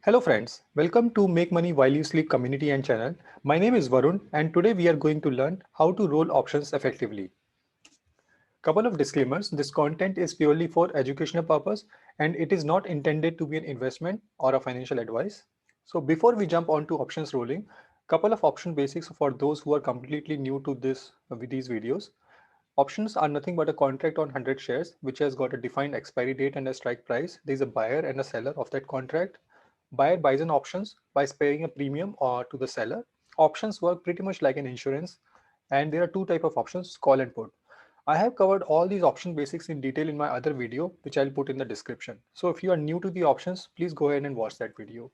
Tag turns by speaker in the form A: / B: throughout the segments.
A: Hello friends, welcome to Make Money While You Sleep community and channel. My name is Varun and today we are going to learn how to roll options effectively. Couple of disclaimers, this content is purely for educational purpose and it is not intended to be an investment or a financial advice. So before we jump on to options rolling, couple of option basics for those who are completely new to these videos. Options are nothing but a contract on 100 shares which has got a defined expiry date and a strike price. There is a buyer and a seller of that contract. Buyer buys an options by paying a premium or to the seller. Options work pretty much like an insurance, and there are two type of options, call and put. I have covered all these option basics in detail in my other video, which I'll put in the description. So if you are new to the options, please go ahead and watch that video.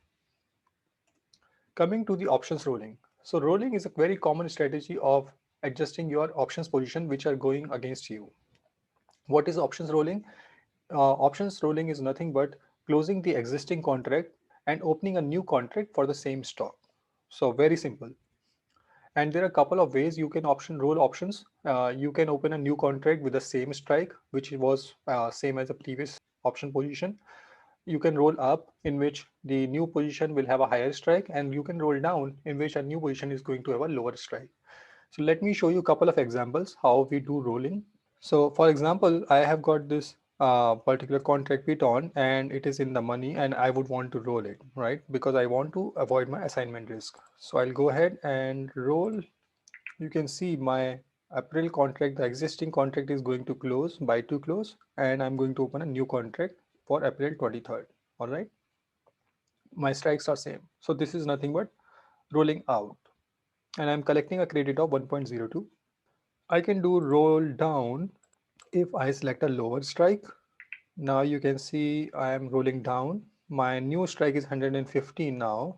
A: Coming to the options rolling. So rolling is a very common strategy of adjusting your options position which are going against you. What is options rolling? Options rolling is nothing but closing the existing contract and opening a new contract for the same stock. So very simple. And there are a couple of ways you can option roll options. You can open a new contract with the same strike, which was same as the previous option position. You can roll up in which the new position will have a higher strike, and you can roll down in which a new position is going to have a lower strike. So let me show you a couple of examples how we do rolling. So for example, I have got this particular contract bit on and it is in the money and I would want to roll it, right? Because I want to avoid my assignment risk. So I'll go ahead and roll. You can see my April contract, the existing contract is going to close by to close and I'm going to open a new contract for April 23rd. All right. My strikes are same. So this is nothing but rolling out and I'm collecting a credit of 1.02. I can do roll down if I select a lower strike. Now you can see I am rolling down. My new strike is 115 now,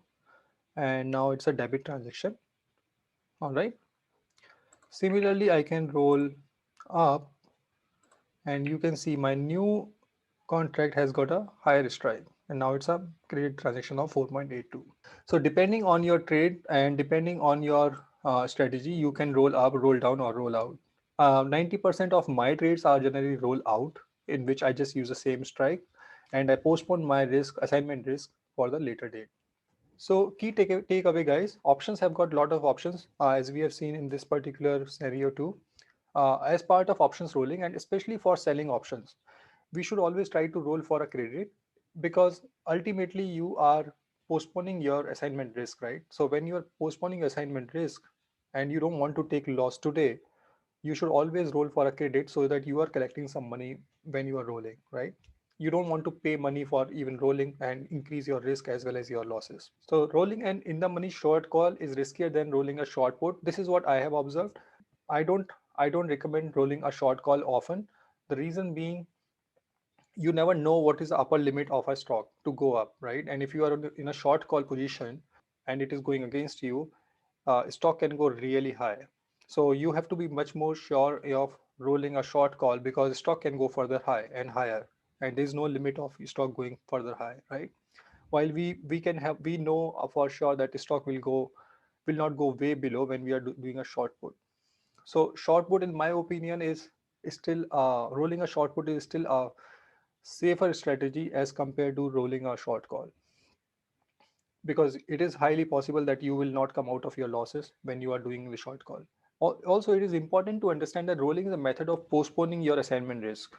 A: and now it's a debit transaction. All right. Similarly, I can roll up, and you can see my new contract has got a higher strike, and now it's a credit transaction of 4.82. So depending on your trade and depending on your strategy, you can roll up, roll down, or roll out. 90% of my trades are generally roll out, in which I just use the same strike and I postpone my risk, assignment risk for the later date. So key takeaway guys, options have got a lot of options as we have seen in this particular scenario too. As part of options rolling and especially for selling options, we should always try to roll for a credit because ultimately you are postponing your assignment risk, right? So when you are postponing assignment risk and you don't want to take loss today, you should always roll for a credit so that you are collecting some money when you are rolling, right? You don't want to pay money for even rolling and increase your risk as well as your losses. So rolling an in the money short call is riskier than rolling a short put. This is what I have observed. I don't I don't recommend rolling a short call often. The reason being you never know what is the upper limit of a stock to go up, right? And if you are in a short call position and it is going against you, stock can go really high. So you have to be much more sure of rolling a short call because stock can go further high and higher, and there is no limit of stock going further high, right? While we can have we know for sure that stock will not go way below when we are doing a short put. So short put, in my opinion, is still rolling a short put is still a safer strategy as compared to rolling a short call because it is highly possible that you will not come out of your losses when you are doing the short call. Also, it is important to understand that rolling is a method of postponing your assignment risk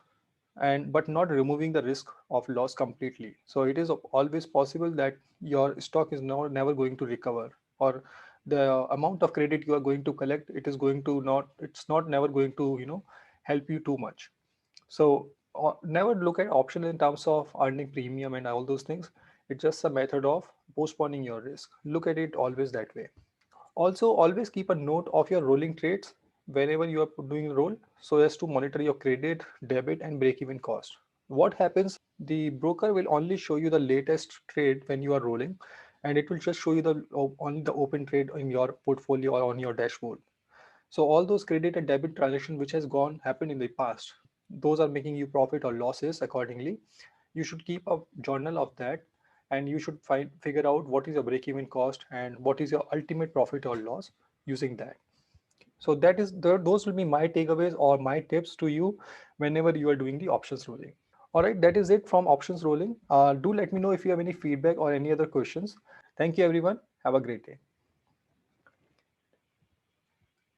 A: and but not removing the risk of loss completely. So it is always possible that your stock is never going to recover, or the amount of credit you are going to collect, it's not never going to help you too much. So never look at option in terms of earning premium and all those things. It's just a method of postponing your risk. Look at it always that way. Also, always keep a note of your rolling trades whenever you are doing a roll so as to monitor your credit, debit, and break-even cost. What happens? The broker will only show you the latest trade when you are rolling, and it will just show you only the open trade in your portfolio or on your dashboard. So all those credit and debit transactions which has gone happened in the past, those are making you profit or losses accordingly. You should keep a journal of that and you should figure out what is your break-even cost and what is your ultimate profit or loss using that. So those will be my takeaways or my tips to you whenever you are doing the options rolling. All right, that is it from options rolling. Do let me know if you have any feedback or any other questions. Thank you, everyone. Have a great day.